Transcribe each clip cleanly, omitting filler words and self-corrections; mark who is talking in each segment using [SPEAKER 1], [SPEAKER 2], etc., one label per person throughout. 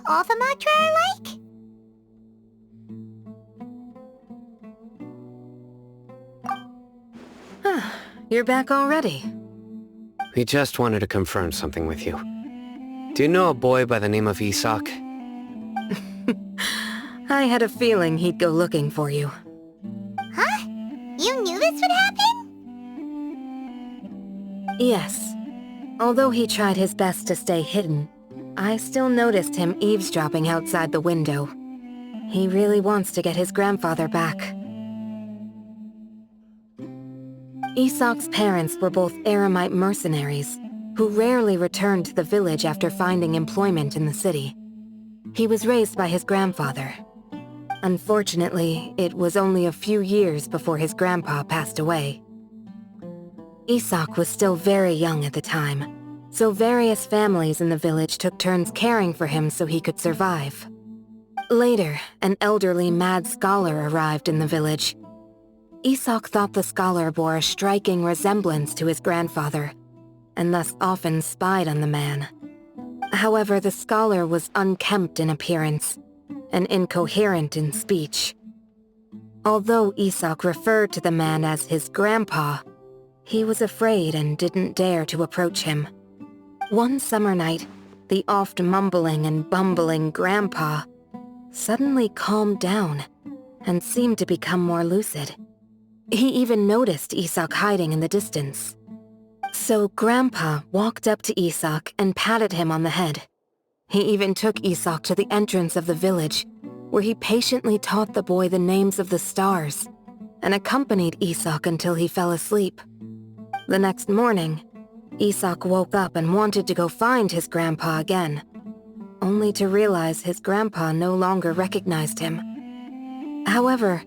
[SPEAKER 1] all the mantra are like?
[SPEAKER 2] You're back already.
[SPEAKER 3] We just wanted to confirm something with you. Do you know a boy by the name of Isak?
[SPEAKER 2] I had a feeling he'd go looking for you.
[SPEAKER 1] Huh? You knew this would happen?
[SPEAKER 2] Yes. Although he tried his best to stay hidden, I still noticed him eavesdropping outside the window. He really wants to get his grandfather back. Isak's parents were both Eremite mercenaries, who rarely returned to the village after finding employment in the city. He was raised by his grandfather. Unfortunately, it was only a few years before his grandpa passed away. Isak was still very young at the time, so various families in the village took turns caring for him so he could survive. Later, an elderly mad scholar arrived in the village. Isak thought the scholar bore a striking resemblance to his grandfather, and thus often spied on the man. However, the scholar was unkempt in appearance and incoherent in speech. Although Isak referred to the man as his grandpa, he was afraid and didn't dare to approach him. One summer night, the oft mumbling and bumbling grandpa suddenly calmed down and seemed to become more lucid. He even noticed Isak hiding in the distance. So Grandpa walked up to Isak and patted him on the head. He even took Isak to the entrance of the village, where he patiently taught the boy the names of the stars, and accompanied Isak until he fell asleep. The next morning, Isak woke up and wanted to go find his grandpa again, only to realize his grandpa no longer recognized him. However,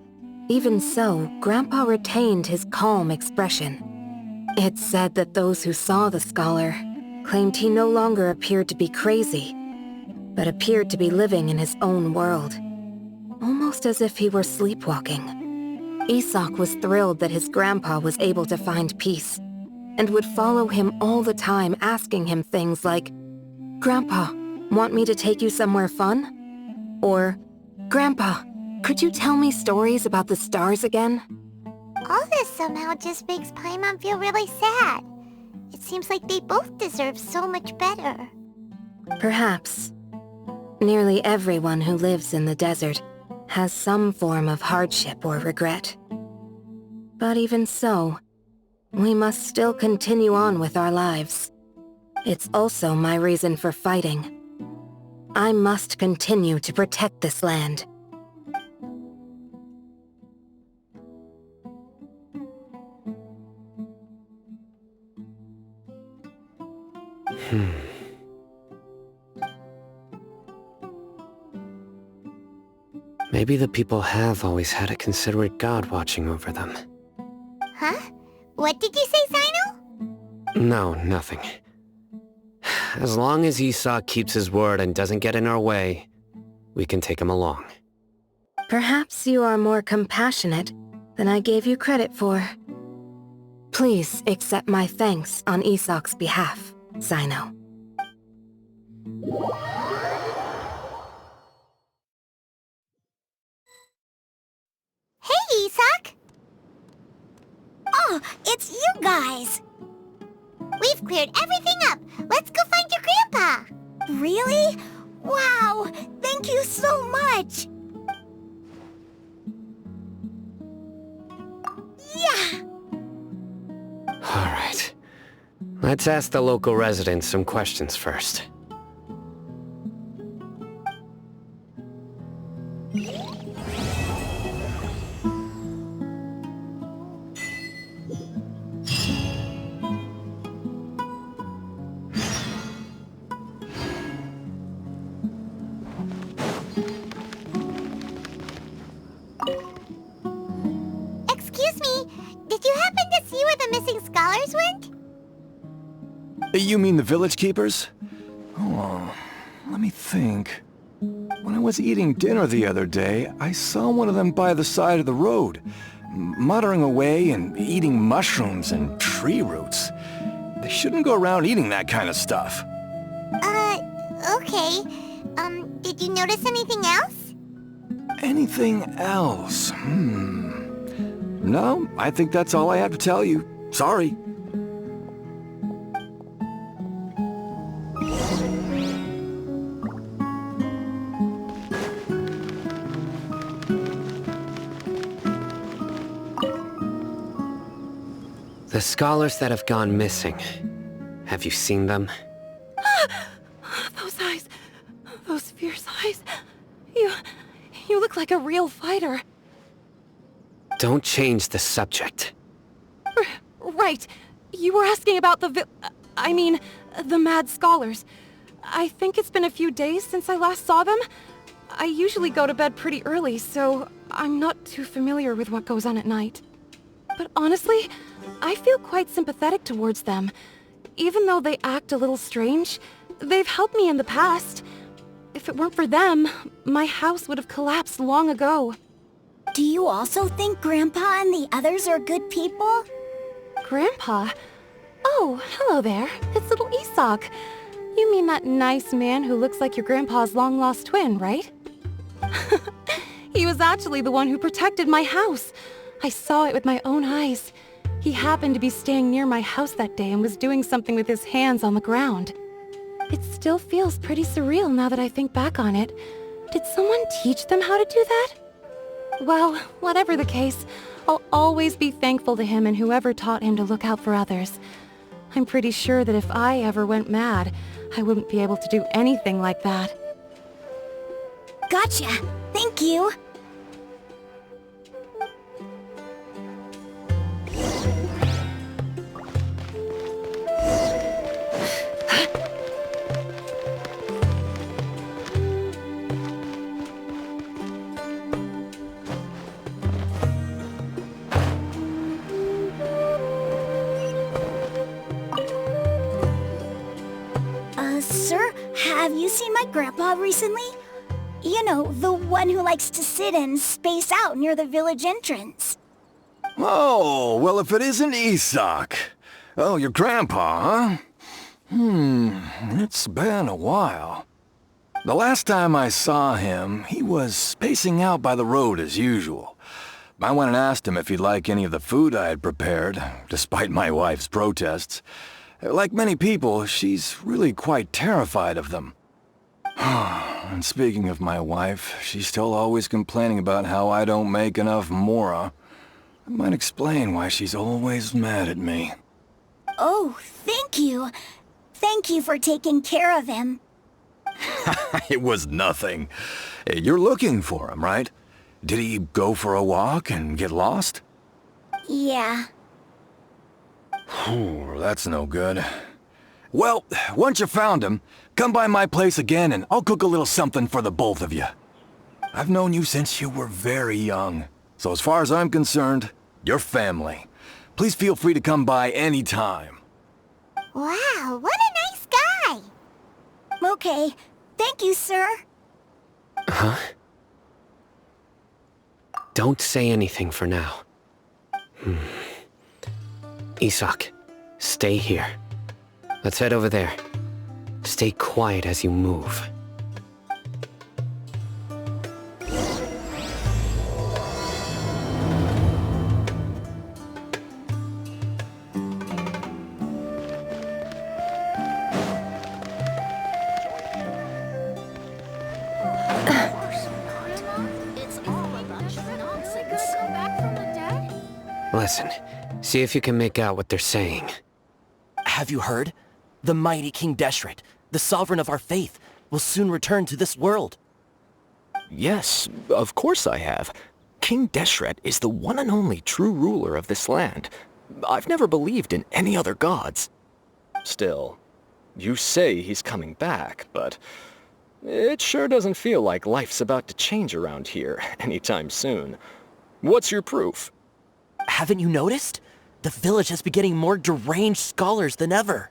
[SPEAKER 2] even so, Grandpa retained his calm expression. It's said that those who saw the scholar claimed he no longer appeared to be crazy, but appeared to be living in his own world, almost as if he were sleepwalking. Isak was thrilled that his grandpa was able to find peace, and would follow him all the time asking him things like, "Grandpa, want me to take you somewhere fun?" Or, "Grandpa, could you tell me stories about the stars again?"
[SPEAKER 1] All this somehow just makes Paimon feel really sad. It seems like they both deserve so much better.
[SPEAKER 2] Perhaps. Nearly everyone who lives in the desert has some form of hardship or regret. But even so, we must still continue on with our lives. It's also my reason for fighting. I must continue to protect this land.
[SPEAKER 3] Maybe the people have always had a considerate god watching over them.
[SPEAKER 1] Huh? What did you say, Sino?
[SPEAKER 3] No, nothing. As long as Isak keeps his word and doesn't get in our way, we can take him along.
[SPEAKER 2] Perhaps you are more compassionate than I gave you credit for. Please accept my thanks on Isak's behalf, Sino.
[SPEAKER 1] Hey, Isak! Oh, it's you guys! We've cleared everything up. Let's go find your grandpa. Really? Wow! Thank you so much! Yeah!
[SPEAKER 3] Alright. Let's ask the local residents some questions first.
[SPEAKER 1] Excuse me, did you happen to see where the missing scholars went?
[SPEAKER 4] You mean the village keepers? Oh, let me think. When I was eating dinner the other day, I saw one of them by the side of the road, muttering away and eating mushrooms and tree roots. They shouldn't go around eating that kind of stuff.
[SPEAKER 1] Okay. Did you notice anything else?
[SPEAKER 4] Anything else? No, I think that's all I have to tell you. Sorry.
[SPEAKER 3] The scholars that have gone missing. Have you seen them?
[SPEAKER 2] Those eyes. Those fierce eyes. You look like a real fighter.
[SPEAKER 3] Don't change the subject.
[SPEAKER 2] Right. You were asking about the mad scholars. I think it's been a few days since I last saw them. I usually go to bed pretty early, so I'm not too familiar with what goes on at night. But honestly, I feel quite sympathetic towards them. Even though they act a little strange, they've helped me in the past. If it weren't for them, my house would have collapsed long ago.
[SPEAKER 5] Do you also think Grandpa and the others are good people?
[SPEAKER 2] Grandpa? Oh, hello there. It's little Isak. You mean that nice man who looks like your grandpa's long-lost twin, right? He was actually the one who protected my house. I saw it with my own eyes. He happened to be staying near my house that day and was doing something with his hands on the ground. It still feels pretty surreal now that I think back on it. Did someone teach them how to do that? Well, whatever the case, I'll always be thankful to him and whoever taught him to look out for others. I'm pretty sure that if I ever went mad, I wouldn't be able to do anything like that.
[SPEAKER 5] Gotcha. Thank you. Sir, have you seen my grandpa recently? You know, the one who likes to sit and space out near the village entrance.
[SPEAKER 4] Oh, well, if it isn't Isak. Oh, your grandpa, huh? It's been a while. The last time I saw him, he was spacing out by the road as usual. I went and asked him if he'd like any of the food I had prepared, despite my wife's protests. Like many people, she's really quite terrified of them. And speaking of my wife, she's still always complaining about how I don't make enough mora. That might explain why she's always mad at me.
[SPEAKER 5] Oh, thank you. Thank you for taking care of him.
[SPEAKER 4] It was nothing. You're looking for him, right? Did he go for a walk and get lost?
[SPEAKER 5] Yeah.
[SPEAKER 4] Oh, that's no good. Well, once you found him, come by my place again and I'll cook a little something for the both of you. I've known you since you were very young, so as far as I'm concerned, you're family. Please feel free to come by any time.
[SPEAKER 1] Wow, what a nice guy!
[SPEAKER 5] Okay. Thank you, sir.
[SPEAKER 3] Huh? Don't say anything for now. Isak, stay here. Let's head over there. Stay quiet as you move. Listen, see if you can make out what they're saying.
[SPEAKER 6] Have you heard? The mighty King Deshret, the sovereign of our faith, will soon return to this world.
[SPEAKER 7] Yes, of course I have. King Deshret is the one and only true ruler of this land. I've never believed in any other gods. Still, you say he's coming back, but it sure doesn't feel like life's about to change around here anytime soon. What's your proof?
[SPEAKER 6] Haven't you noticed? The village has been getting more deranged scholars than ever.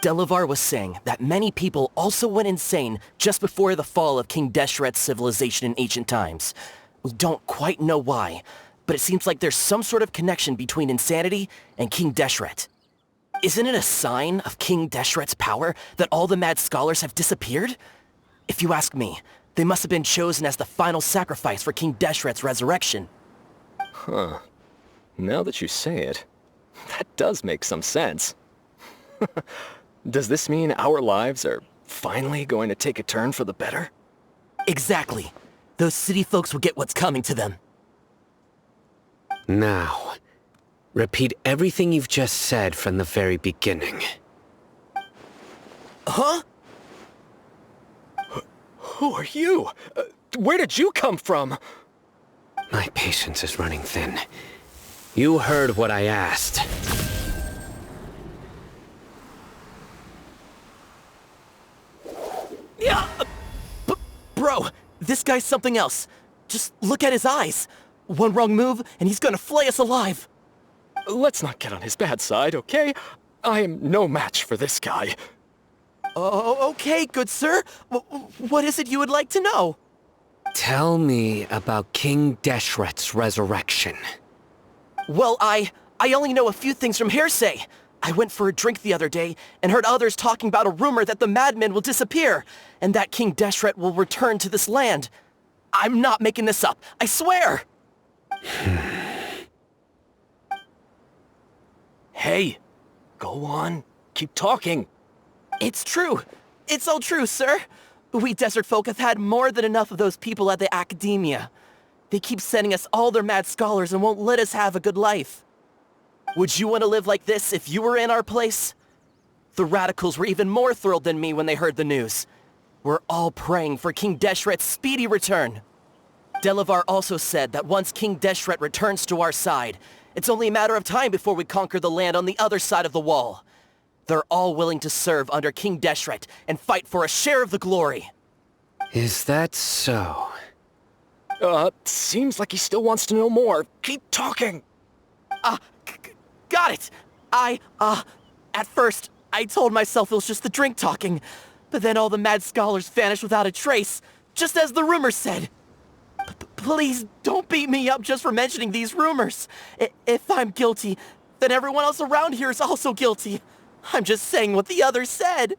[SPEAKER 6] Delavar was saying that many people also went insane just before the fall of King Deshret's civilization in ancient times. We don't quite know why, but it seems like there's some sort of connection between insanity and King Deshret. Isn't it a sign of King Deshret's power that all the mad scholars have disappeared? If you ask me, they must have been chosen as the final sacrifice for King Deshret's resurrection.
[SPEAKER 7] Huh. Now that you say it, that does make some sense. Does this mean our lives are finally going to take a turn for the better?
[SPEAKER 6] Exactly. Those city folks will get what's coming to them.
[SPEAKER 3] Now, repeat everything you've just said from the very beginning.
[SPEAKER 6] Huh?
[SPEAKER 7] Who are you? Where did you come from?
[SPEAKER 3] My patience is running thin. You heard what I asked.
[SPEAKER 6] Yeah! Bro, this guy's something else. Just look at his eyes. One wrong move, and he's gonna flay us alive.
[SPEAKER 7] Let's not get on his bad side, okay? I am no match for this guy.
[SPEAKER 6] Oh, okay, good sir. What is it you would like to know?
[SPEAKER 3] Tell me about King Deshret's resurrection.
[SPEAKER 6] Well, I only know a few things from hearsay. I went for a drink the other day and heard others talking about a rumor that the madman will disappear and that King Deshret will return to this land. I'm not making this up, I swear!
[SPEAKER 7] Hey, go on. Keep talking.
[SPEAKER 6] It's true. It's all true, sir. We desert folk have had more than enough of those people at the academia. They keep sending us all their mad scholars and won't let us have a good life. Would you want to live like this if you were in our place? The radicals were even more thrilled than me when they heard the news. We're all praying for King Deshret's speedy return. Delavar also said that once King Deshret returns to our side, it's only a matter of time before we conquer the land on the other side of the wall. They're all willing to serve under King Deshret and fight for a share of the glory.
[SPEAKER 3] Is that so?
[SPEAKER 7] Seems like he still wants to know more. Keep talking.
[SPEAKER 6] Got it! At first, I told myself it was just the drink talking, but then all the mad scholars vanished without a trace, just as the rumors said. Please don't beat me up just for mentioning these rumors. If I'm guilty, then everyone else around here is also guilty. I'm just saying what the others said.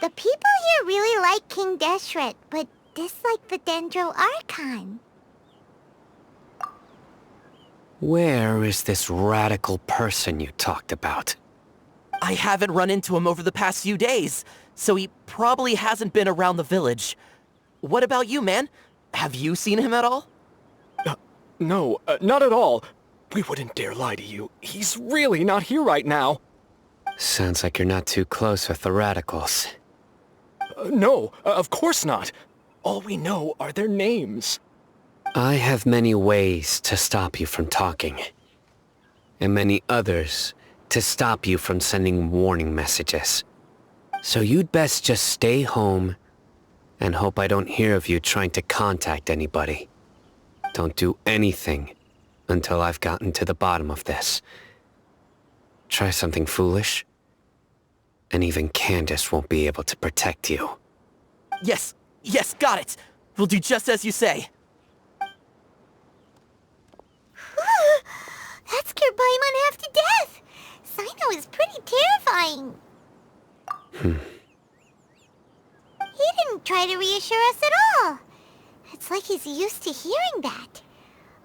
[SPEAKER 1] The people here really like King Deshret, but dislike the Dendro Archon.
[SPEAKER 3] Where is this radical person you talked about?
[SPEAKER 6] I haven't run into him over the past few days, so he probably hasn't been around the village. What about you, man? Have you seen him at all?
[SPEAKER 7] No, not at all. We wouldn't dare lie to you. He's really not here right now.
[SPEAKER 3] Sounds like you're not too close with the radicals.
[SPEAKER 7] No, of course not. All we know are their names.
[SPEAKER 3] I have many ways to stop you from talking. And many others to stop you from sending warning messages. So you'd best just stay home and hope I don't hear of you trying to contact anybody. Don't do anything until I've gotten to the bottom of this. Try something foolish, and even Candace won't be able to protect you.
[SPEAKER 6] Yes, got it. We'll do just as you say.
[SPEAKER 1] That scared Paimon half to death. Sino is pretty terrifying. He didn't try to reassure us at all. It's like he's used to hearing that.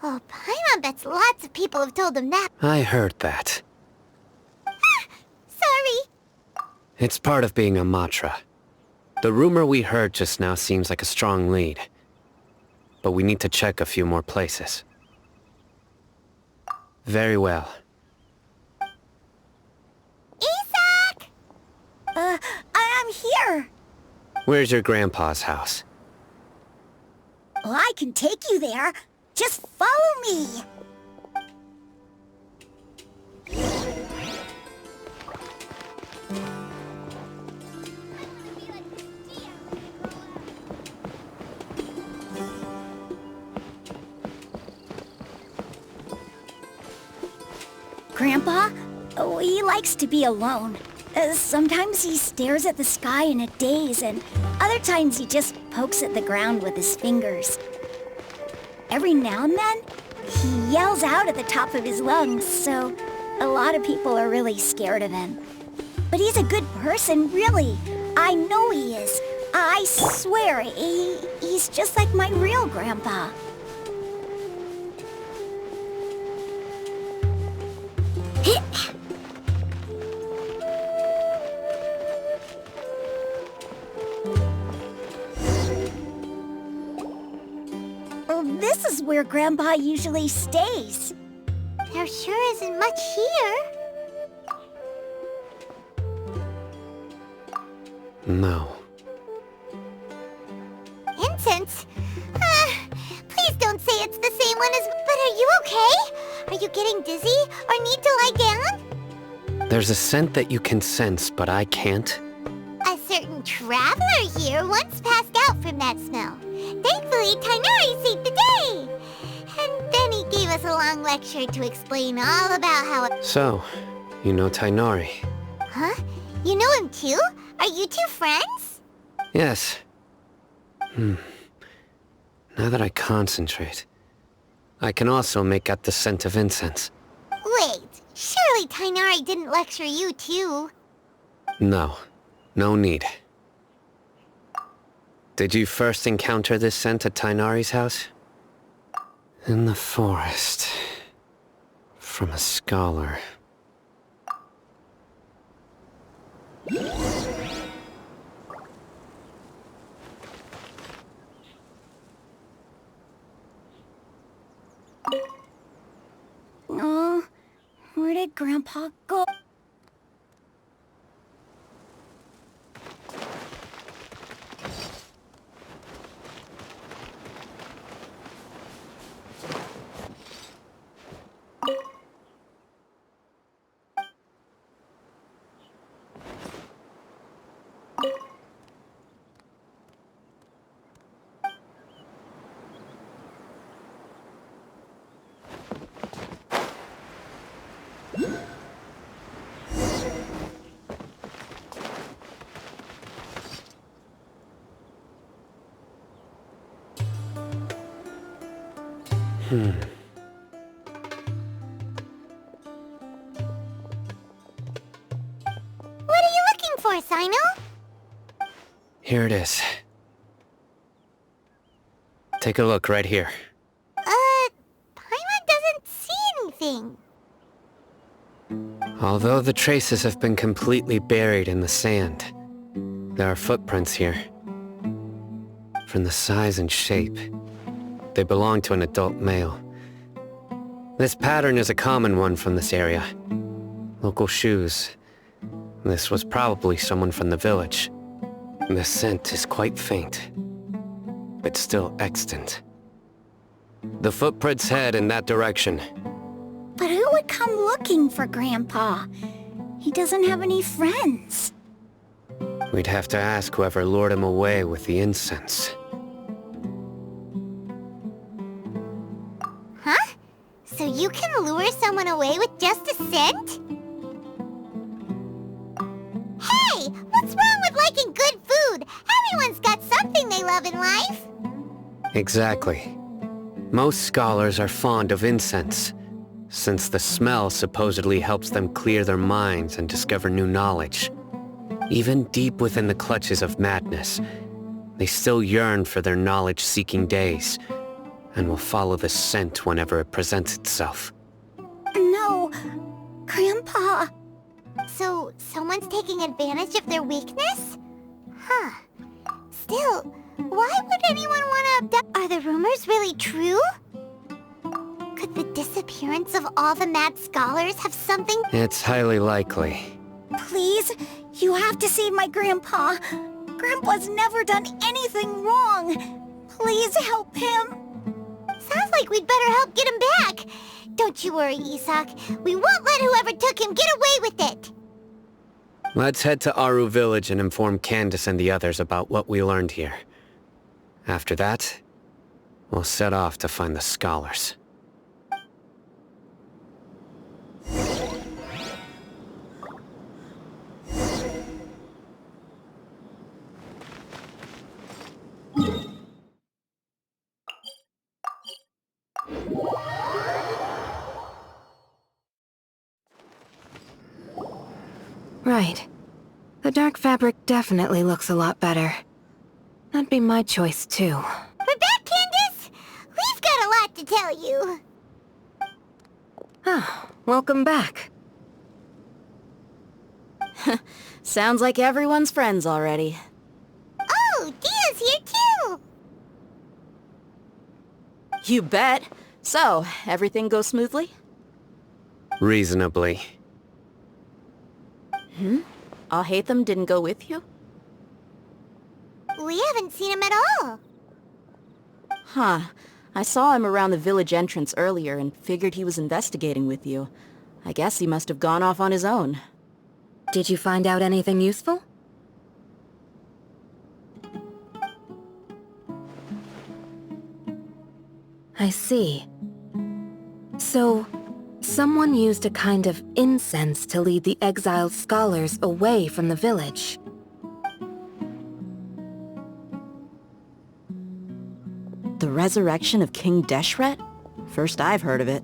[SPEAKER 1] Oh, Paimon bets lots of people have told him that.
[SPEAKER 3] I heard that.
[SPEAKER 1] Sorry.
[SPEAKER 3] It's part of being a Matra. The rumor we heard just now seems like a strong lead. But we need to check a few more places. Very well.
[SPEAKER 1] Isak!
[SPEAKER 5] I'm here.
[SPEAKER 3] Where's your grandpa's house?
[SPEAKER 5] Well, I can take you there. Just follow me. Grandpa? Oh, he likes to be alone. Sometimes he stares at the sky in a daze, and other times he just pokes at the ground with his fingers. Every now and then, he yells out at the top of his lungs, so a lot of people are really scared of him. But he's a good person, really. I know he is. I swear, he's just like my real grandpa. Well, this is where Grandpa usually stays.
[SPEAKER 1] There sure isn't much here.
[SPEAKER 3] No.
[SPEAKER 1] Incense? Please don't say it's the same one as... But are you okay? Are you getting dizzy or need to lie down?
[SPEAKER 3] There's a scent that you can sense, but I can't.
[SPEAKER 1] A certain traveler here once passed out from that smell. Thankfully, Tainari saved the day. And then he gave us a long lecture to explain all about how...
[SPEAKER 3] So, you know Tainari?
[SPEAKER 1] Huh? You know him too? Are you two friends?
[SPEAKER 3] Yes. Now that I concentrate, I can also make out the scent of incense.
[SPEAKER 1] Wait, surely Tainari didn't lecture you too?
[SPEAKER 3] No. No need. Did you first encounter this scent at Tainari's house? In the forest. From a scholar.
[SPEAKER 5] Oh, where did Grandpa go?
[SPEAKER 1] What are you looking for, Sino?
[SPEAKER 3] Here it is. Take a look right here.
[SPEAKER 1] Paimon doesn't see anything.
[SPEAKER 3] Although the traces have been completely buried in the sand, there are footprints here. From the size and shape, they belong to an adult male. This pattern is a common one from this area. Local shoes. This was probably someone from the village. The scent is quite faint, but still extant. The footprints head in that direction.
[SPEAKER 5] But who would come looking for Grandpa? He doesn't have any friends.
[SPEAKER 3] We'd have to ask whoever lured him away with the incense.
[SPEAKER 1] Huh? So you can lure someone away with just a scent? Hey! What's wrong with liking good food? Everyone's got something they love in life.
[SPEAKER 3] Exactly. Most scholars are fond of incense, since the smell supposedly helps them clear their minds and discover new knowledge. Even deep within the clutches of madness, they still yearn for their knowledge-seeking days, and will follow the scent whenever it presents itself.
[SPEAKER 5] No, Grandpa.
[SPEAKER 1] So, someone's taking advantage of their weakness? Huh. Still, why would anyone want to abduct? Are the rumors really true? Could the disappearance of all the mad scholars have something?
[SPEAKER 3] It's highly likely.
[SPEAKER 5] Please, you have to save my Grandpa. Grandpa's never done anything wrong. Please help him.
[SPEAKER 1] Sounds like we'd better help get him back. Don't you worry, Isak. We won't let whoever took him get away with it.
[SPEAKER 3] Let's head to Aru Village and inform Candace and the others about what we learned here. After that, we'll set off to find the scholars.
[SPEAKER 2] Right. The dark fabric definitely looks a lot better. That'd be my choice, too.
[SPEAKER 1] We're back, Candace! We've got a lot to tell you.
[SPEAKER 2] Ah, welcome back.
[SPEAKER 8] Sounds like everyone's friends already.
[SPEAKER 1] Oh, Dia's here too!
[SPEAKER 8] You bet. So, everything goes smoothly?
[SPEAKER 3] Reasonably.
[SPEAKER 8] Alhaitham didn't go with you?
[SPEAKER 1] We haven't seen him at all.
[SPEAKER 8] Huh. I saw him around the village entrance earlier and figured he was investigating with you. I guess he must have gone off on his own.
[SPEAKER 2] Did you find out anything useful? I see. So, someone used a kind of incense to lead the exiled scholars away from the village.
[SPEAKER 8] The resurrection of King Deshret? First I've heard of it.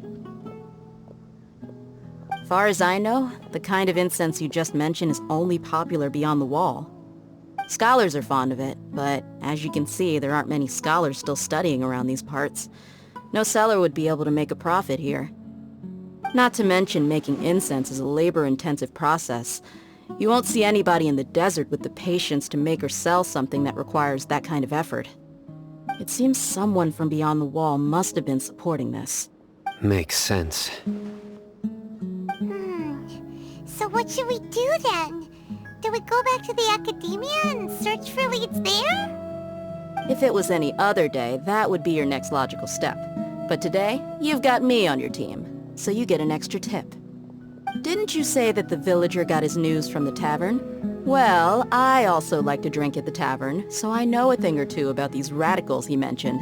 [SPEAKER 8] Far as I know, the kind of incense you just mentioned is only popular beyond the wall. Scholars are fond of it, but as you can see, there aren't many scholars still studying around these parts. No seller would be able to make a profit here. Not to mention making incense is a labor-intensive process. You won't see anybody in the desert with the patience to make or sell something that requires that kind of effort. It seems someone from beyond the wall must have been supporting this.
[SPEAKER 3] Makes sense.
[SPEAKER 1] So what should we do then? Do we go back to the academia and search for leads there?
[SPEAKER 8] If it was any other day, that would be your next logical step. But today, you've got me on your team, so you get an extra tip. Didn't you say that the villager got his news from the tavern? Well, I also like to drink at the tavern, so I know a thing or two about these radicals he mentioned.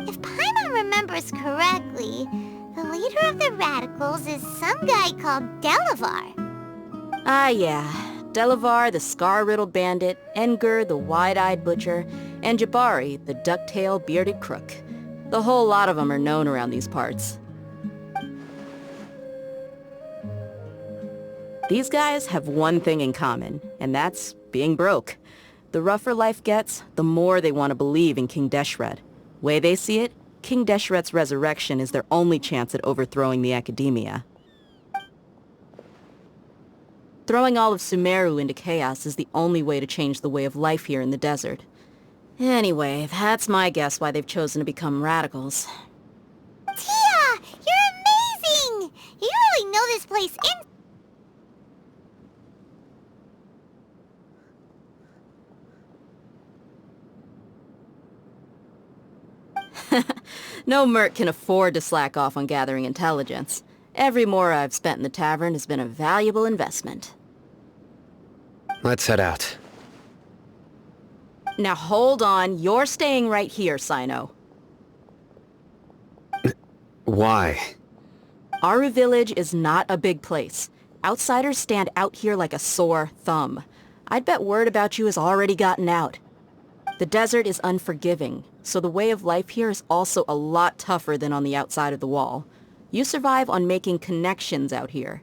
[SPEAKER 1] If Paimon remembers correctly, the leader of the radicals is some guy called Delavar.
[SPEAKER 8] Ah, yeah. Delavar, the scar-riddled bandit, Engur, the wide-eyed butcher, and Jabari, the duck-tailed bearded crook. The whole lot of them are known around these parts. These guys have one thing in common, and that's being broke. The rougher life gets, the more they want to believe in King Deshret. Way they see it, King Deshret's resurrection is their only chance at overthrowing the academia. Throwing all of Sumeru into chaos is the only way to change the way of life here in the desert. Anyway, that's my guess why they've chosen to become radicals.
[SPEAKER 1] Tia! You're amazing! You really know this place
[SPEAKER 8] No merc can afford to slack off on gathering intelligence. Every mora I've spent in the tavern has been a valuable investment.
[SPEAKER 3] Let's head out.
[SPEAKER 8] Now hold on, you're staying right here, Sino.
[SPEAKER 3] Why?
[SPEAKER 8] Aru Village is not a big place. Outsiders stand out here like a sore thumb. I'd bet word about you has already gotten out. The desert is unforgiving, so the way of life here is also a lot tougher than on the outside of the wall. You survive on making connections out here.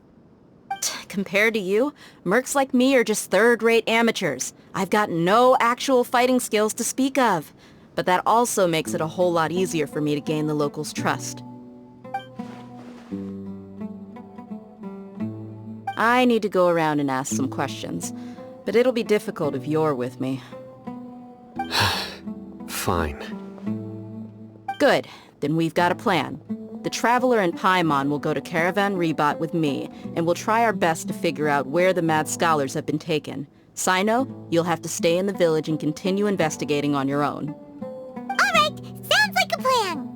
[SPEAKER 8] Compared to you, mercs like me are just third-rate amateurs. I've got no actual fighting skills to speak of. But that also makes it a whole lot easier for me to gain the locals' trust. I need to go around and ask some questions, but it'll be difficult if you're with me.
[SPEAKER 3] Fine.
[SPEAKER 8] Good. Then we've got a plan. The Traveler and Paimon will go to Caravan Rebot with me, and we'll try our best to figure out where the mad scholars have been taken. Sino, you'll have to stay in the village and continue investigating on your own.
[SPEAKER 1] Alright, sounds like a plan!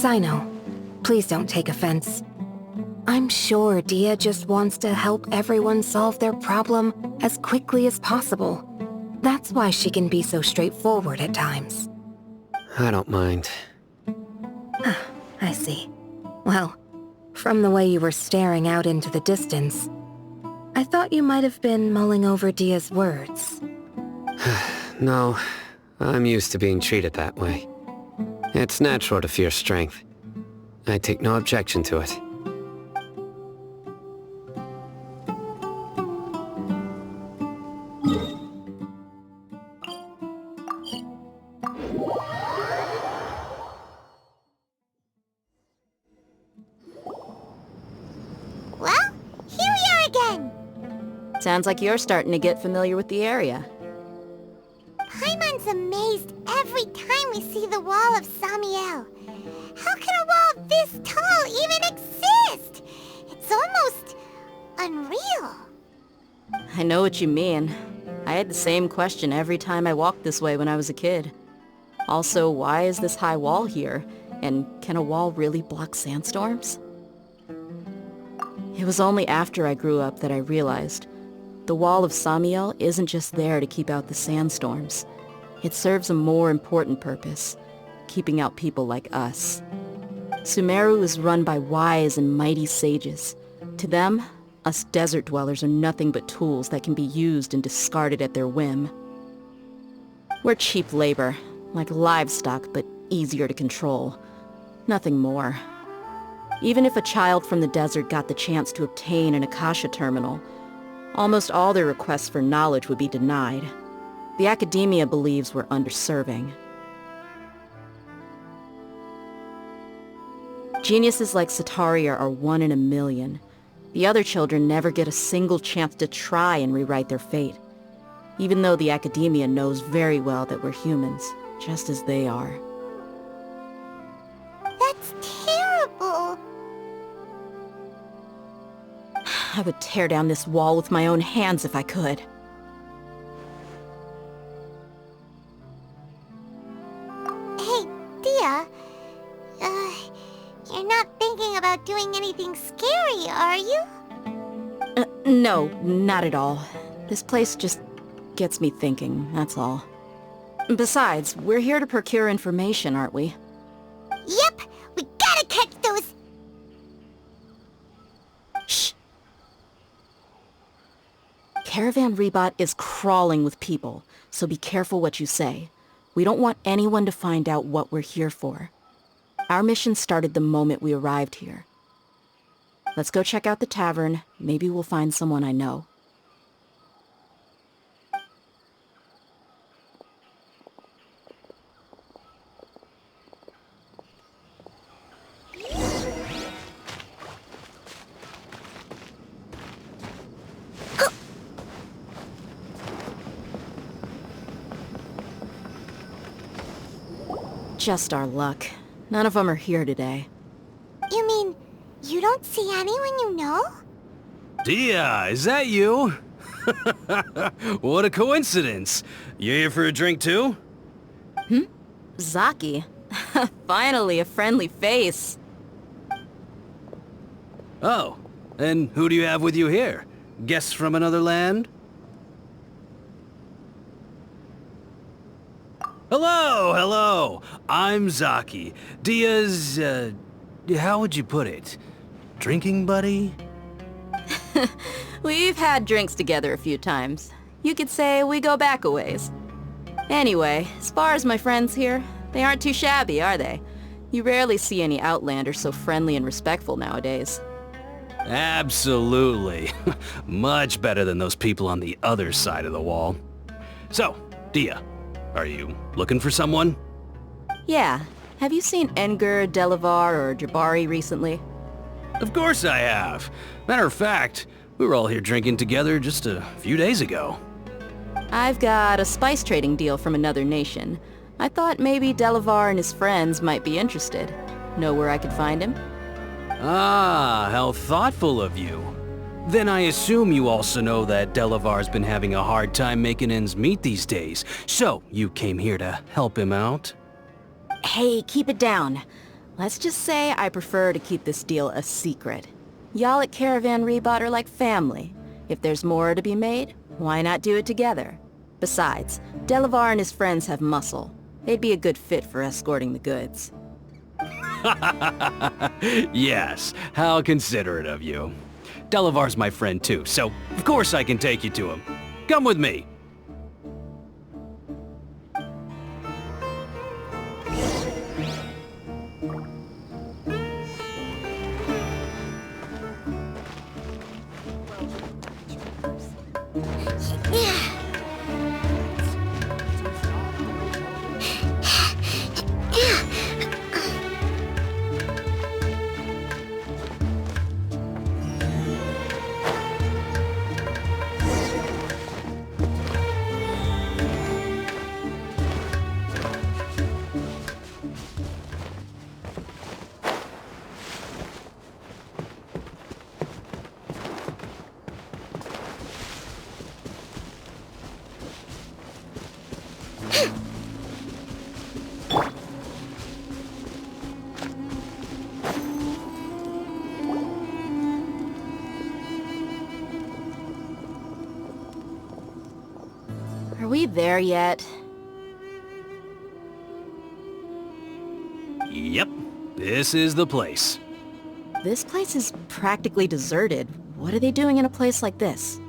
[SPEAKER 2] Sino, please don't take offense. I'm sure Dia just wants to help everyone solve their problem as quickly as possible. That's why she can be so straightforward at times.
[SPEAKER 3] I don't mind.
[SPEAKER 2] I see. Well, From the way you were staring out into the distance, I thought you might have been mulling over Dia's words.
[SPEAKER 3] No, I'm used to being treated that way. It's natural to fear strength. I take no objection to it.
[SPEAKER 1] Well, here we are again.
[SPEAKER 8] Sounds like you're starting to get familiar with the area.
[SPEAKER 1] Paimon's amazed every time we see the wall of Samiel. How can a wall this tall even exist? It's almost unreal.
[SPEAKER 8] I know what you mean. I had the same question every time I walked this way when I was a kid. Also, why is this high wall here? And can a wall really block sandstorms? It was only after I grew up that I realized the wall of Samiel isn't just there to keep out the sandstorms. It serves a more important purpose, keeping out people like us. Sumeru is run by wise and mighty sages. To them, us desert dwellers are nothing but tools that can be used and discarded at their whim. We're cheap labor, like livestock, but easier to control. Nothing more. Even if a child from the desert got the chance to obtain an Akasha terminal, almost all their requests for knowledge would be denied. The academia believes we're underserving. Geniuses like Sataria are 1 in a million. The other children never get a single chance to try and rewrite their fate, even though the academia knows very well that we're humans, just as they are.
[SPEAKER 1] That's terrible.
[SPEAKER 8] I would tear down this wall with my own hands if I could.
[SPEAKER 1] Hey, Dia. You're not thinking about doing anything scary, are you?
[SPEAKER 8] No, not at all. This place just gets me thinking, that's all. Besides, we're here to procure information, aren't we?
[SPEAKER 1] Yep, we gotta catch those...
[SPEAKER 8] Shh. Caravan Rebot is crawling with people, so be careful what you say. We don't want anyone to find out what we're here for. Our mission started the moment we arrived here. Let's go check out the tavern. Maybe we'll find someone I know. Just our luck. None of them are here today.
[SPEAKER 1] You mean, you don't see anyone you know?
[SPEAKER 9] Dia, is that you? What a coincidence. You here for a drink too?
[SPEAKER 8] Zaki. Finally, a friendly face.
[SPEAKER 9] Oh, and who do you have with you here? Guests from another land? Hello, hello. I'm Zaki. Dia's, how would you put it? Drinking buddy?
[SPEAKER 8] We've had drinks together a few times. You could say we go back a ways. Anyway, as far as my friends here, they aren't too shabby, are they? You rarely see any Outlanders so friendly and respectful nowadays.
[SPEAKER 9] Absolutely. Much better than those people on the other side of the wall. So, Dia, are you looking for someone?
[SPEAKER 8] Yeah. Have you seen Enger, Delavar, or Jabari recently?
[SPEAKER 9] Of course I have. Matter of fact, we were all here drinking together just a few days ago.
[SPEAKER 8] I've got a spice trading deal from another nation. I thought maybe Delavar and his friends might be interested. Know where I could find him?
[SPEAKER 9] Ah, how thoughtful of you. Then I assume you also know that Delavar's been having a hard time making ends meet these days, so you came here to help him out?
[SPEAKER 8] Hey, keep it down. Let's just say I prefer to keep this deal a secret. Y'all at Caravan Rebot are like family. If there's more to be made, why not do it together? Besides, Delavar and his friends have muscle. They'd be a good fit for escorting the goods.
[SPEAKER 9] Yes, how considerate of you. Delavar's my friend too, so of course I can take you to him. Come with me.
[SPEAKER 8] Are we there yet?
[SPEAKER 9] Yep, this is the place.
[SPEAKER 8] This place is practically deserted. What are they doing in a place like this?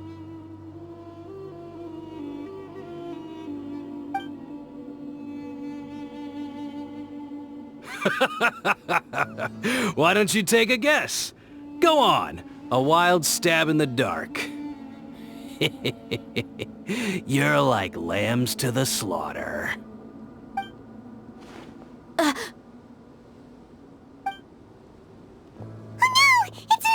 [SPEAKER 9] Why don't you take a guess? Go on, a wild stab in the dark. You're like lambs to the slaughter.
[SPEAKER 1] Oh no! It's an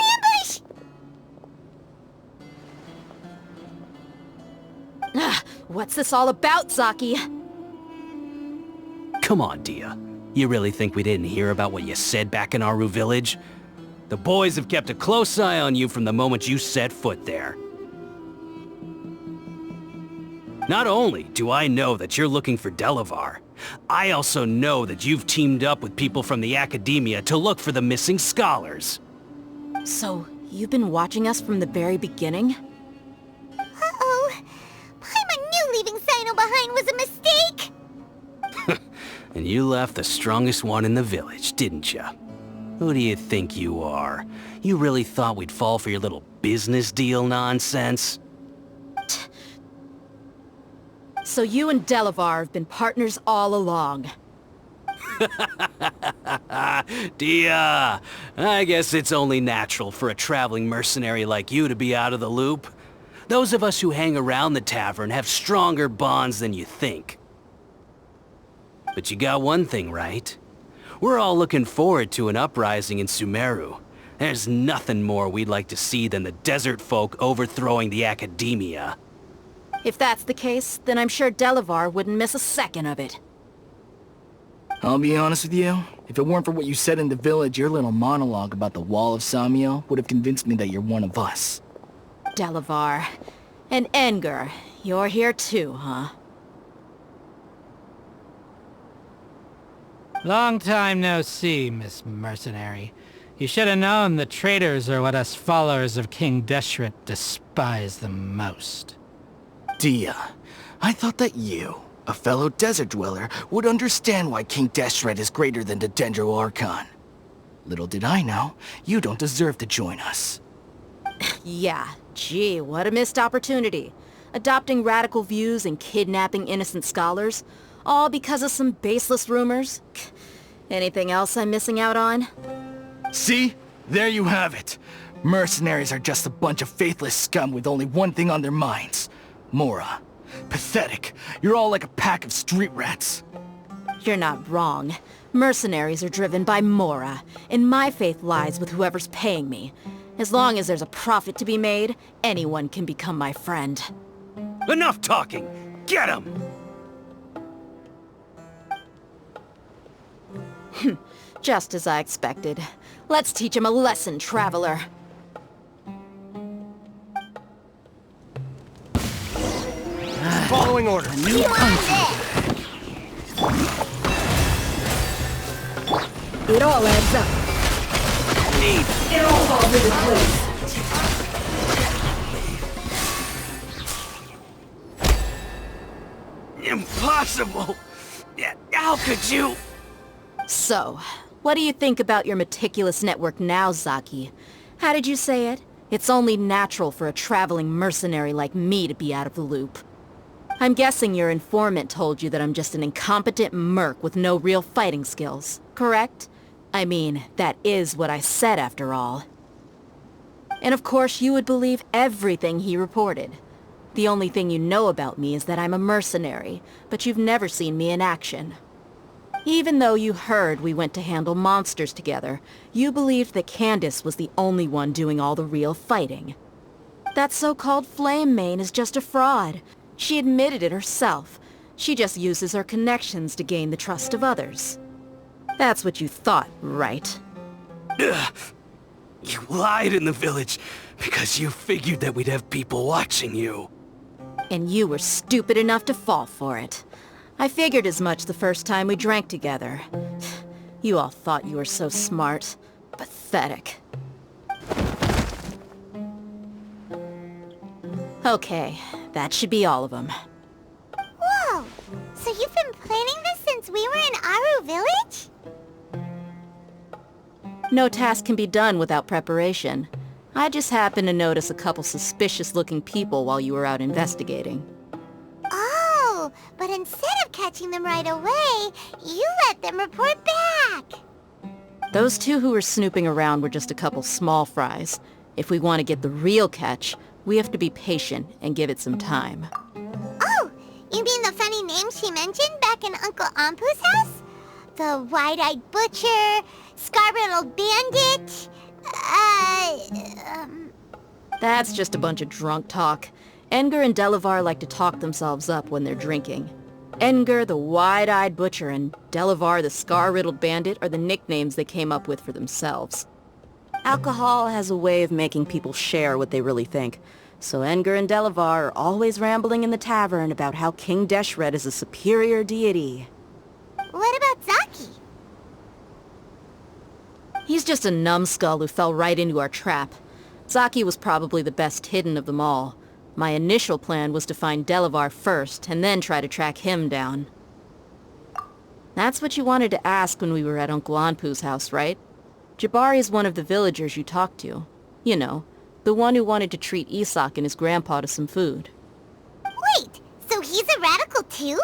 [SPEAKER 1] ambush!
[SPEAKER 8] What's this all about, Zaki?
[SPEAKER 9] Come on, Dia. You really think we didn't hear about what you said back in Aru Village? The boys have kept a close eye on you from the moment you set foot there. Not only do I know that you're looking for Delavar, I also know that you've teamed up with people from the Academia to look for the missing scholars.
[SPEAKER 8] So, you've been watching us from the very beginning?
[SPEAKER 1] Uh-oh. Paimon knew leaving Sino behind was a mistake!
[SPEAKER 9] And you left the strongest one in the village, didn't you? Who do you think you are? You really thought we'd fall for your little business deal nonsense?
[SPEAKER 8] So you and Delavar have been partners all along.
[SPEAKER 9] Dia, I guess it's only natural for a traveling mercenary like you to be out of the loop. Those of us who hang around the tavern have stronger bonds than you think. But you got one thing right. We're all looking forward to an uprising in Sumeru. There's nothing more we'd like to see than the desert folk overthrowing the Academia.
[SPEAKER 8] If that's the case, then I'm sure Delavar wouldn't miss a second of it.
[SPEAKER 10] I'll be honest with you. If it weren't for what you said in the village, your little monologue about the Wall of Samiel would have convinced me that you're one of us.
[SPEAKER 8] Delavar. And Engar, you're here too, huh?
[SPEAKER 11] Long time no see, Miss Mercenary. You should have known the traitors are what us followers of King Deshret despise the most.
[SPEAKER 10] Dia, I thought that you, a fellow desert dweller, would understand why King Deshret is greater than the Dendro Archon. Little did I know, you don't deserve to join us.
[SPEAKER 8] Yeah, gee, what a missed opportunity. Adopting radical views and kidnapping innocent scholars, all because of some baseless rumors. Anything else I'm missing out on?
[SPEAKER 10] See? There you have it. Mercenaries are just a bunch of faithless scum with only one thing on their minds. Mora. Pathetic. You're all like a pack of street rats.
[SPEAKER 8] You're not wrong. Mercenaries are driven by Mora, and my faith lies with whoever's paying me. As long as there's a profit to be made, anyone can become my friend.
[SPEAKER 9] Enough talking! Get him!
[SPEAKER 8] Just as I expected. Let's teach him a lesson, traveler.
[SPEAKER 6] Following order.
[SPEAKER 1] You want this?
[SPEAKER 2] It all adds up. It all falls into place.
[SPEAKER 9] Impossible! How could you?
[SPEAKER 8] So, What do you think about your meticulous network now, Zaki? How did you say it? It's only natural for a traveling mercenary like me to be out of the loop. I'm guessing your informant told you that I'm just an incompetent merc with no real fighting skills, correct? I mean, that is what I said after all. And of course you would believe everything he reported. The only thing you know about me is that I'm a mercenary, but you've never seen me in action. Even though you heard we went to handle monsters together, you believed that Candace was the only one doing all the real fighting. That so-called Flame Main is just a fraud. She admitted it herself. She just uses her connections to gain the trust of others. That's what you thought, right?
[SPEAKER 9] Ugh. You lied in the village because you figured that we'd have people watching you.
[SPEAKER 8] And you were stupid enough to fall for it. I figured as much the first time we drank together. You all thought you were so smart. Pathetic. Okay, that should be all of them.
[SPEAKER 1] Whoa! So you've been planning this since we were in Aru Village?
[SPEAKER 8] No task can be done without preparation. I just happened to notice a couple suspicious-looking people while you were out investigating.
[SPEAKER 1] Oh, but instead of catching them right away, you let them report back.
[SPEAKER 8] Those two who were snooping around were just a couple small fries. If we want to get the real catch, we have to be patient and give it some time.
[SPEAKER 1] Oh, you mean the funny name she mentioned back in Uncle Ampu's house? The wide-eyed butcher, scar-riddled bandit,
[SPEAKER 8] That's just a bunch of drunk talk. Edgar and Delavar like to talk themselves up when they're drinking. Edgar, the wide-eyed butcher, and Delavar, the scar-riddled bandit, are the nicknames they came up with for themselves. Alcohol has a way of making people share what they really think. So Edgar and Delavar are always rambling in the tavern about how King Deshret is a superior deity.
[SPEAKER 1] What about Zaki?
[SPEAKER 8] He's just a numbskull who fell right into our trap. Zaki was probably the best hidden of them all. My initial plan was to find Delavar first, and then try to track him down. That's what you wanted to ask when we were at Uncle Anpu's house, right? Jabari is one of the villagers you talked to. You know, the one who wanted to treat Isak and his grandpa to some food.
[SPEAKER 1] Wait, so he's a radical too?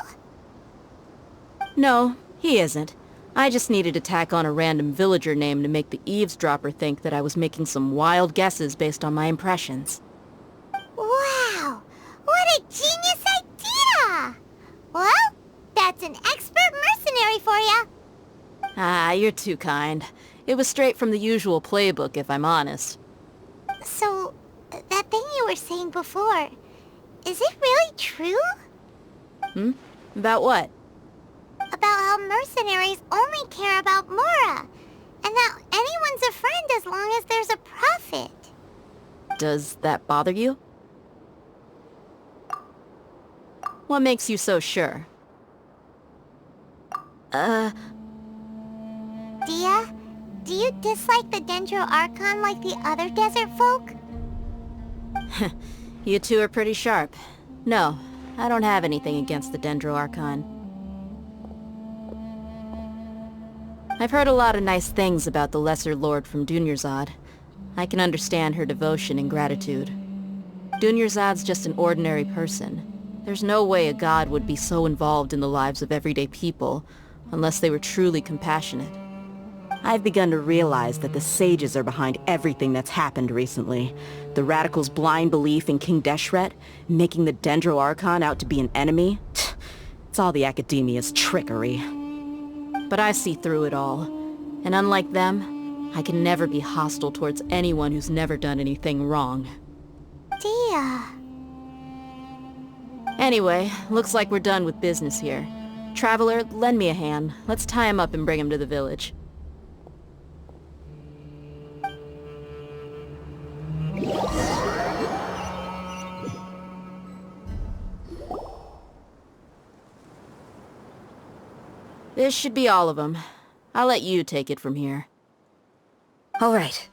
[SPEAKER 8] No, he isn't. I just needed to tack on a random villager name to make the eavesdropper think that I was making some wild guesses based on my impressions.
[SPEAKER 1] Wow, what a genius idea! Well, that's an expert mercenary for you.
[SPEAKER 8] Ah, you're too kind. It was straight from the usual playbook, if I'm honest.
[SPEAKER 1] So, that thing you were saying before, is it really true?
[SPEAKER 8] About what?
[SPEAKER 1] About how mercenaries only care about Mora, and that anyone's a friend as long as there's a profit.
[SPEAKER 8] Does that bother you? What makes you so sure?
[SPEAKER 1] Dia, do you dislike the Dendro Archon like the other desert folk?
[SPEAKER 8] You two are pretty sharp. No, I don't have anything against the Dendro Archon. I've heard a lot of nice things about the Lesser Lord from Dunyarzad. I can understand her devotion and gratitude. Dunyarzad's just an ordinary person. There's no way a god would be so involved in the lives of everyday people, unless they were truly compassionate. I've begun to realize that the sages are behind everything that's happened recently. The radicals' blind belief in King Deshret, making the Dendro Archon out to be an enemy. It's all the academia's trickery. But I see through it all. And unlike them, I can never be hostile towards anyone who's never done anything wrong.
[SPEAKER 1] Dia.
[SPEAKER 8] Anyway, looks like we're done with business here. Traveler, lend me a hand. Let's tie him up and bring him to the village. This should be all of them. I'll let you take it from here.
[SPEAKER 2] All right.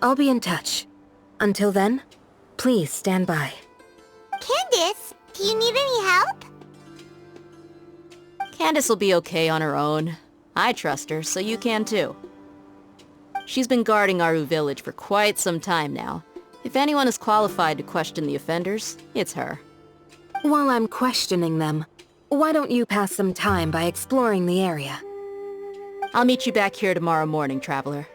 [SPEAKER 2] I'll be in touch. Until then, please stand by.
[SPEAKER 1] Candace, do you need any help?
[SPEAKER 8] Candace will be okay on her own. I trust her, so you can too. She's been guarding Aru Village for quite some time now. If anyone is qualified to question the offenders, it's her.
[SPEAKER 2] While I'm questioning them, why don't you pass some time by exploring the area?
[SPEAKER 8] I'll meet you back here tomorrow morning, Traveler.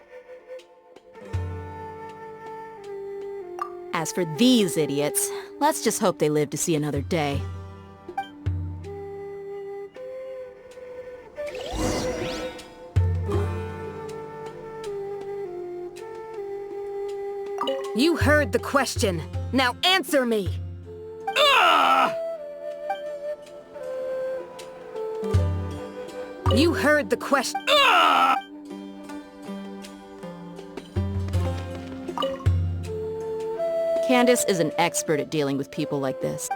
[SPEAKER 8] As for these idiots, let's just hope they live to see another day.
[SPEAKER 2] You heard the question. Now answer me! You heard the question.
[SPEAKER 8] Candace is an expert at dealing with people like this.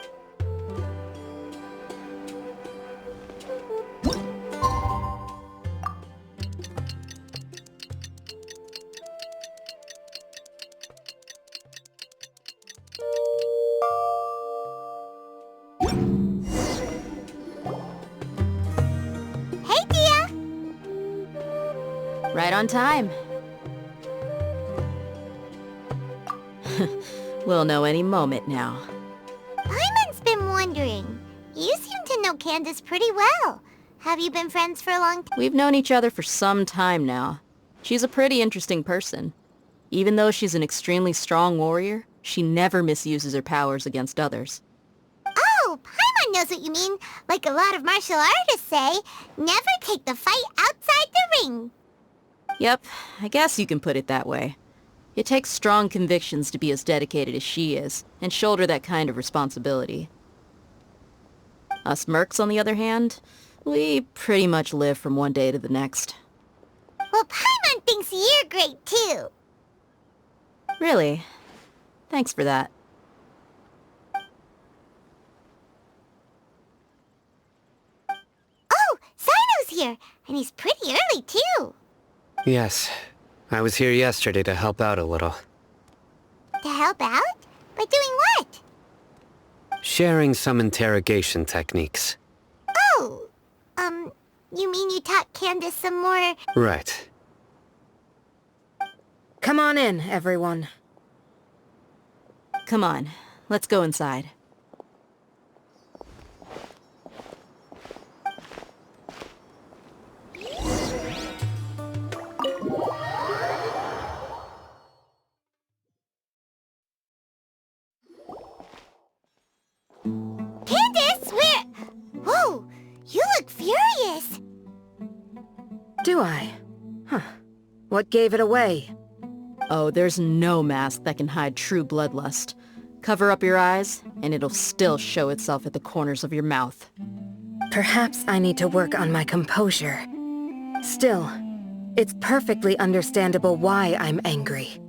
[SPEAKER 1] Hey, Dia!
[SPEAKER 8] Right on time. We'll know any moment now.
[SPEAKER 1] Paimon's been wondering. You seem to know Candace pretty well. Have you been friends for a long time?
[SPEAKER 8] We've known each other for some time now. She's a pretty interesting person. Even though she's an extremely strong warrior, she never misuses her powers against others.
[SPEAKER 1] Oh, Paimon knows what you mean. Like a lot of martial artists say, never take the fight outside the ring.
[SPEAKER 8] Yep, I guess you can put it that way. It takes strong convictions to be as dedicated as she is, and shoulder that kind of responsibility. Us mercs, on the other hand, we pretty much live from one day to the next.
[SPEAKER 1] Well, Paimon thinks you're great too.
[SPEAKER 8] Really? Thanks for that.
[SPEAKER 1] Oh, Sino's here, and he's pretty early too.
[SPEAKER 3] Yes. I was here yesterday to help out a little.
[SPEAKER 1] To help out? By doing what?
[SPEAKER 3] Sharing some interrogation techniques.
[SPEAKER 1] Oh, you mean you taught Candace some more...
[SPEAKER 3] Right.
[SPEAKER 2] Come on in, everyone.
[SPEAKER 8] Come on, let's go inside.
[SPEAKER 1] Candace, where... Whoa, you look furious.
[SPEAKER 2] Do I? Huh. What gave it away?
[SPEAKER 8] Oh, there's no mask that can hide true bloodlust. Cover up your eyes, and it'll still show itself at the corners of your mouth.
[SPEAKER 2] Perhaps I need to work on my composure. Still, it's perfectly understandable why I'm angry.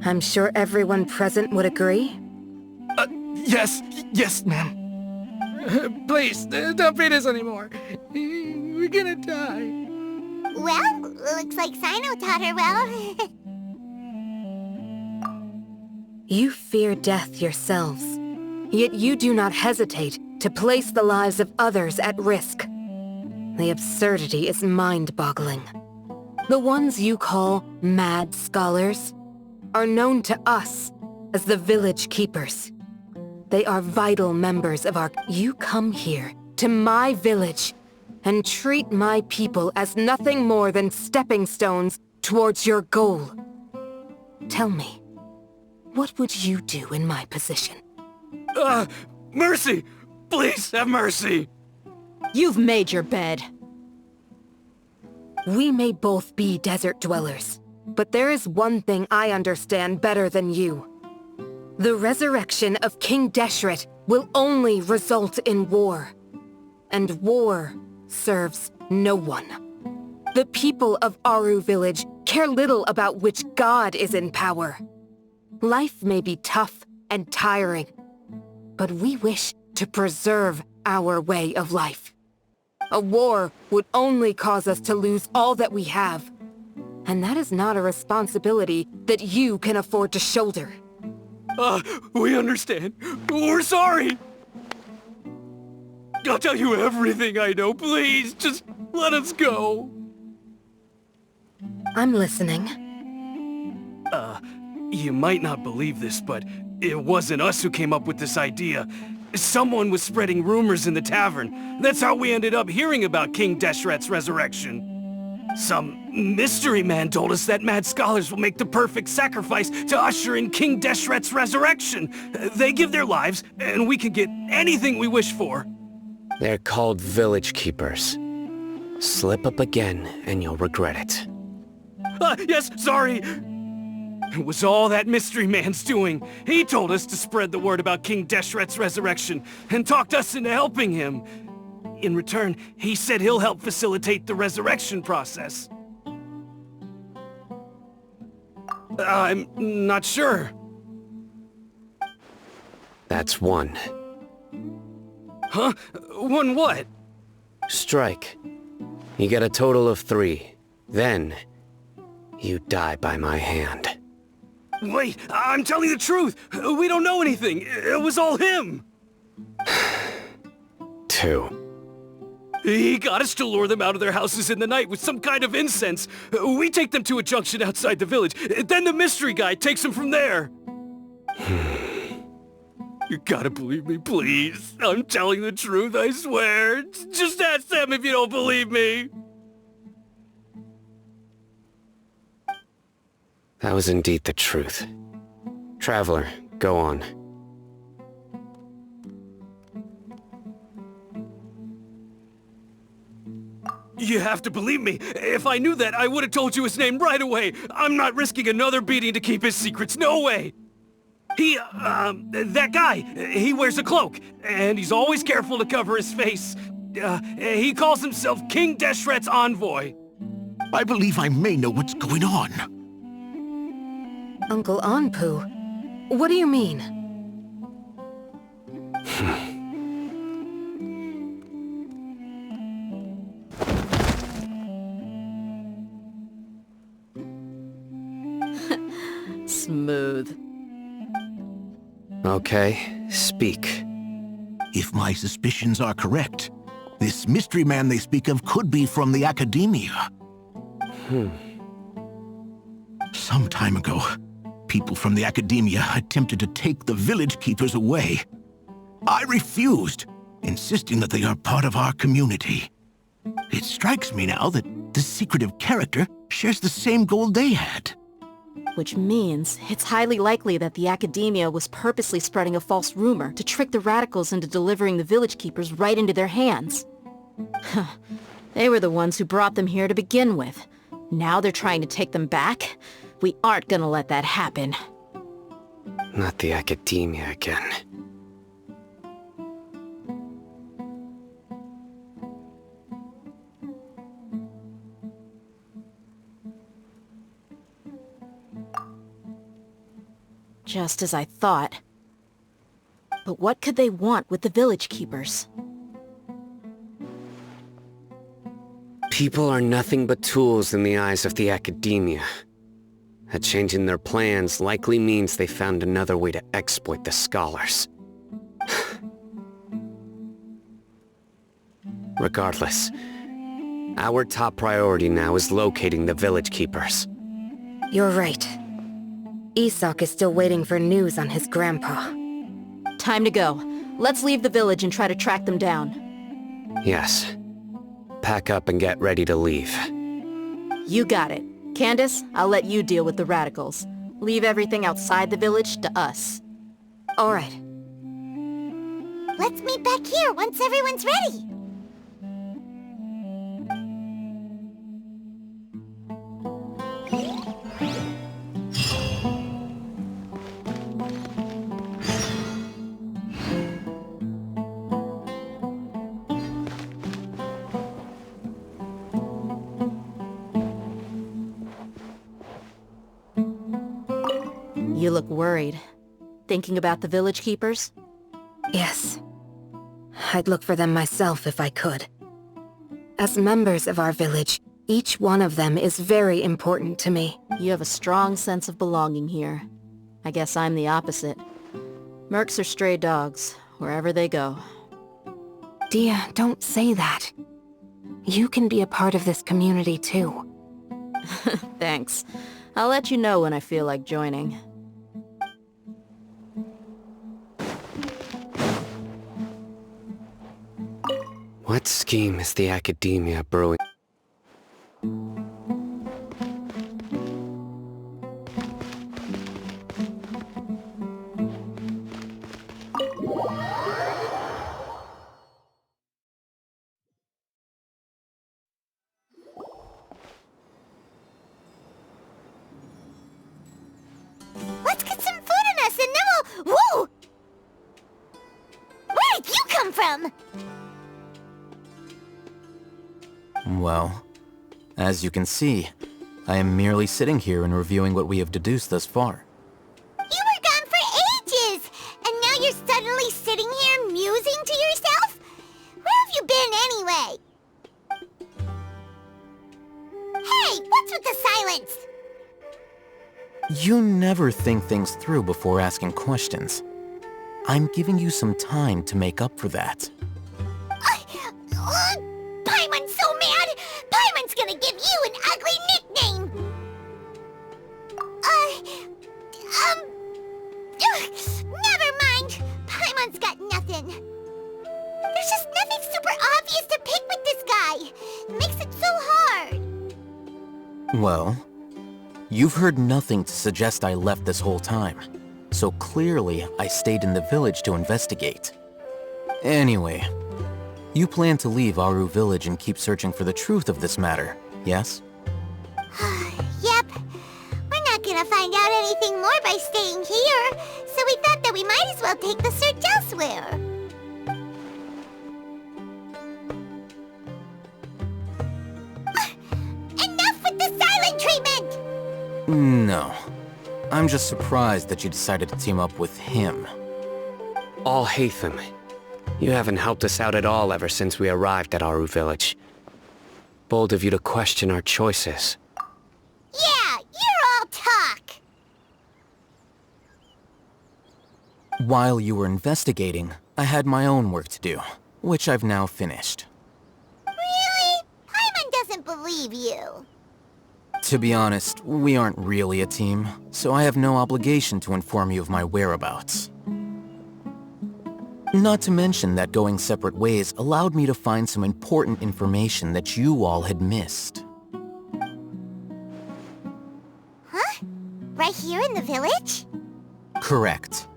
[SPEAKER 2] I'm sure everyone present would agree.
[SPEAKER 10] Yes, ma'am.
[SPEAKER 11] Please, don't beat us anymore. We're gonna die.
[SPEAKER 1] Well, looks like Sino taught her well.
[SPEAKER 2] You fear death yourselves, yet you do not hesitate to place the lives of others at risk. The absurdity is mind-boggling. The ones you call mad scholars are known to us as the village keepers. They are vital members of our... You come here, to my village, and treat my people as nothing more than stepping stones towards your goal. Tell me, what would you do in my position?
[SPEAKER 9] Mercy! Please have mercy!
[SPEAKER 8] You've made your bed.
[SPEAKER 2] We may both be desert dwellers, but there is one thing I understand better than you. The resurrection of King Deshret will only result in war. And war serves no one. The people of Aru Village care little about which god is in power. Life may be tough and tiring, but we wish to preserve our way of life. A war would only cause us to lose all that we have. And that is not a responsibility that you can afford to shoulder.
[SPEAKER 9] We understand. We're sorry! I'll tell you everything I know, please! Just let us go!
[SPEAKER 2] I'm listening.
[SPEAKER 9] You might not believe this, but it wasn't us who came up with this idea. Someone was spreading rumors in the tavern. That's how we ended up hearing about King Deshret's resurrection. Some mystery man told us that mad scholars will make the perfect sacrifice to usher in King Deshret's resurrection. They give their lives, and we can get anything we wish for.
[SPEAKER 3] They're called village keepers. Slip up again, and you'll regret it.
[SPEAKER 9] Yes, sorry. It was all that mystery man's doing. He told us to spread the word about King Deshret's resurrection, and talked us into helping him. In return, he said he'll help facilitate the resurrection process. I'm not sure.
[SPEAKER 3] That's one.
[SPEAKER 9] Huh? One what?
[SPEAKER 3] Strike. You get a total of 3. Then, you die by my hand.
[SPEAKER 9] Wait, I'm telling the truth. We don't know anything. It was all him.
[SPEAKER 3] 2.
[SPEAKER 9] He got us to lure them out of their houses in the night with some kind of incense. We take them to a junction outside the village. Then the mystery guy takes them from there. You gotta believe me, please. I'm telling the truth, I swear. Just ask them if you don't believe me.
[SPEAKER 3] That was indeed the truth. Traveler, go on.
[SPEAKER 9] You have to believe me. If I knew that, I would have told you his name right away. I'm not risking another beating to keep his secrets. No way. That guy, he wears a cloak, and he's always careful to cover his face. He calls himself King Deshret's envoy.
[SPEAKER 10] I believe I may know what's going on.
[SPEAKER 2] Uncle Anpu? What do you mean?
[SPEAKER 8] Smooth.
[SPEAKER 3] Okay, speak.
[SPEAKER 10] If my suspicions are correct, this mystery man they speak of could be from the Academia. Some time ago, people from the Academia attempted to take the village keepers away. I refused, insisting that they are part of our community. It strikes me now that this secretive character shares the same goal they had.
[SPEAKER 8] Which means it's highly likely that the Academia was purposely spreading a false rumor to trick the radicals into delivering the village keepers right into their hands. They were the ones who brought them here to begin with. Now they're trying to take them back? We aren't gonna let that happen.
[SPEAKER 3] Not the Academia again.
[SPEAKER 8] Just as I thought. But what could they want with the village keepers?
[SPEAKER 3] People are nothing but tools in the eyes of the Academia. A change in their plans likely means they found another way to exploit the scholars. Regardless, our top priority now is locating the village keepers.
[SPEAKER 2] You're right. Isak is still waiting for news on his grandpa.
[SPEAKER 8] Time to go. Let's leave the village and try to track them down.
[SPEAKER 3] Yes. Pack up and get ready to leave.
[SPEAKER 8] You got it. Candace, I'll let you deal with the radicals. Leave everything outside the village to us.
[SPEAKER 2] All right.
[SPEAKER 1] Let's meet back here once everyone's ready.
[SPEAKER 8] You look worried. Thinking about the village keepers?
[SPEAKER 2] Yes. I'd look for them myself if I could. As members of our village, each one of them is very important to me.
[SPEAKER 8] You have a strong sense of belonging here. I guess I'm the opposite. Mercs are stray dogs, wherever they go.
[SPEAKER 2] Dia, don't say that. You can be a part of this community too.
[SPEAKER 8] Thanks. I'll let you know when I feel like joining.
[SPEAKER 3] What scheme is the Academia brewing?
[SPEAKER 1] Let's get some food in us and then we'll... Whoa! Where did you come from?
[SPEAKER 10] Well, as you can see, I am merely sitting here and reviewing what we have deduced thus far.
[SPEAKER 1] You were gone for ages! And now you're suddenly sitting here musing to yourself? Where have you been anyway? Hey, what's with the silence?
[SPEAKER 10] You never think things through before asking questions. I'm giving you some time to make up for that.
[SPEAKER 1] Paimon's so mad! Paimon's gonna give you an ugly nickname! Never mind! Paimon's got nothing. There's just nothing super obvious to pick with this guy. It makes it so hard.
[SPEAKER 10] Well, you've heard nothing to suggest I left this whole time, so clearly I stayed in the village to investigate. Anyway, you plan to leave Aru Village and keep searching for the truth of this matter, yes?
[SPEAKER 1] Yep. We're not gonna find out anything more by staying here, so we thought that we might as well take the search elsewhere. Enough with the silent treatment!
[SPEAKER 10] No. I'm just surprised that you decided to team up with him.
[SPEAKER 3] All Hatham. You haven't helped us out at all ever since we arrived at Aru Village. Bold of you to question our choices.
[SPEAKER 1] Yeah, you're all talk!
[SPEAKER 10] While you were investigating, I had my own work to do, which I've now finished.
[SPEAKER 1] Really? Paimon doesn't believe you.
[SPEAKER 10] To be honest, we aren't really a team, so I have no obligation to inform you of my whereabouts. Not to mention that going separate ways allowed me to find some important information that you all had missed.
[SPEAKER 1] Huh? Right here in the village?
[SPEAKER 10] Correct.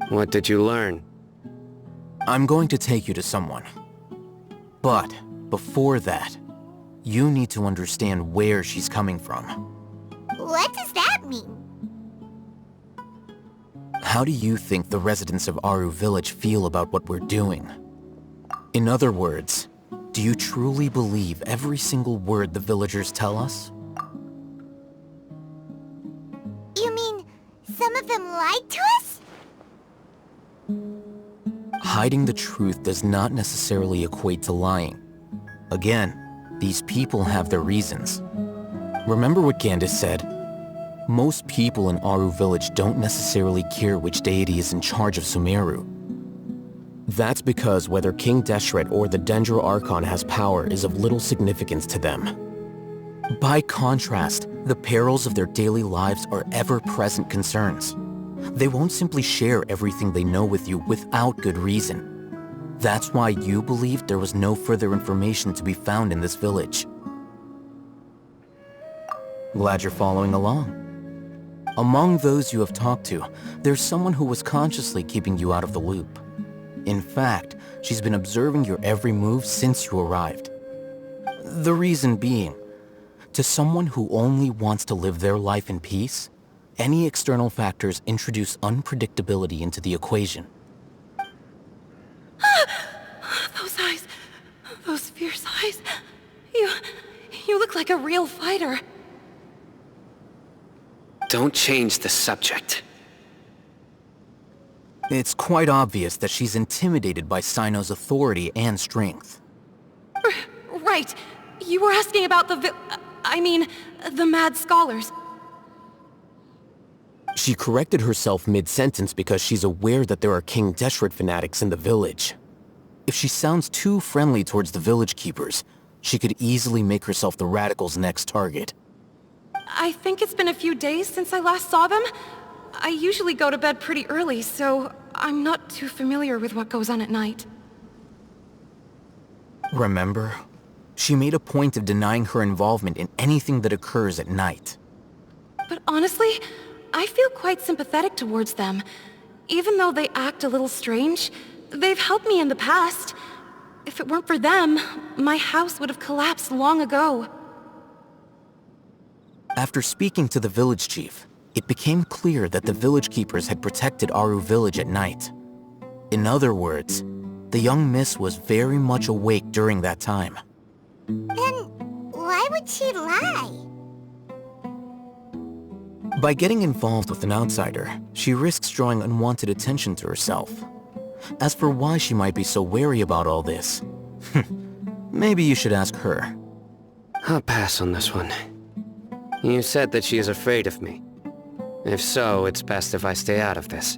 [SPEAKER 3] What did you learn?
[SPEAKER 10] I'm going to take you to someone. But, before that, you need to understand where she's coming from.
[SPEAKER 1] What does that mean?
[SPEAKER 10] How do you think the residents of Aru Village feel about what we're doing? In other words, do you truly believe every single word the villagers tell us?
[SPEAKER 1] You mean, some of them lied to us?
[SPEAKER 10] Hiding the truth does not necessarily equate to lying. Again, these people have their reasons. Remember what Gandis said? Most people in Aru Village don't necessarily care which deity is in charge of Sumeru. That's because whether King Deshret or the Dendro Archon has power is of little significance to them. By contrast, the perils of their daily lives are ever-present concerns. They won't simply share everything they know with you without good reason. That's why you believed there was no further information to be found in this village. Glad you're following along. Among those you have talked to, there's someone who was consciously keeping you out of the loop. In fact, she's been observing your every move since you arrived. The reason being, to someone who only wants to live their life in peace, any external factors introduce unpredictability into the equation.
[SPEAKER 12] Those eyes, those fierce eyes. You look like a real fighter.
[SPEAKER 3] Don't change the subject.
[SPEAKER 10] It's quite obvious that she's intimidated by Sino's authority and strength.
[SPEAKER 12] Right. You were asking about the mad scholars.
[SPEAKER 10] She corrected herself mid-sentence because she's aware that there are King Deshret fanatics in the village. If she sounds too friendly towards the village keepers, she could easily make herself the Radicals' next target.
[SPEAKER 12] I think it's been a few days since I last saw them. I usually go to bed pretty early, so I'm not too familiar with what goes on at night.
[SPEAKER 10] Remember? She made a point of denying her involvement in anything that occurs at night.
[SPEAKER 12] But honestly, I feel quite sympathetic towards them. Even though they act a little strange, they've helped me in the past. If it weren't for them, my house would have collapsed long ago.
[SPEAKER 10] After speaking to the village chief, it became clear that the village keepers had protected Aru village at night. In other words, the young miss was very much awake during that time.
[SPEAKER 1] Then why would she lie?
[SPEAKER 10] By getting involved with an outsider, she risks drawing unwanted attention to herself. As for why she might be so wary about all this, maybe you should ask her.
[SPEAKER 3] I'll pass on this one. You said that she is afraid of me. If so, it's best if I stay out of this.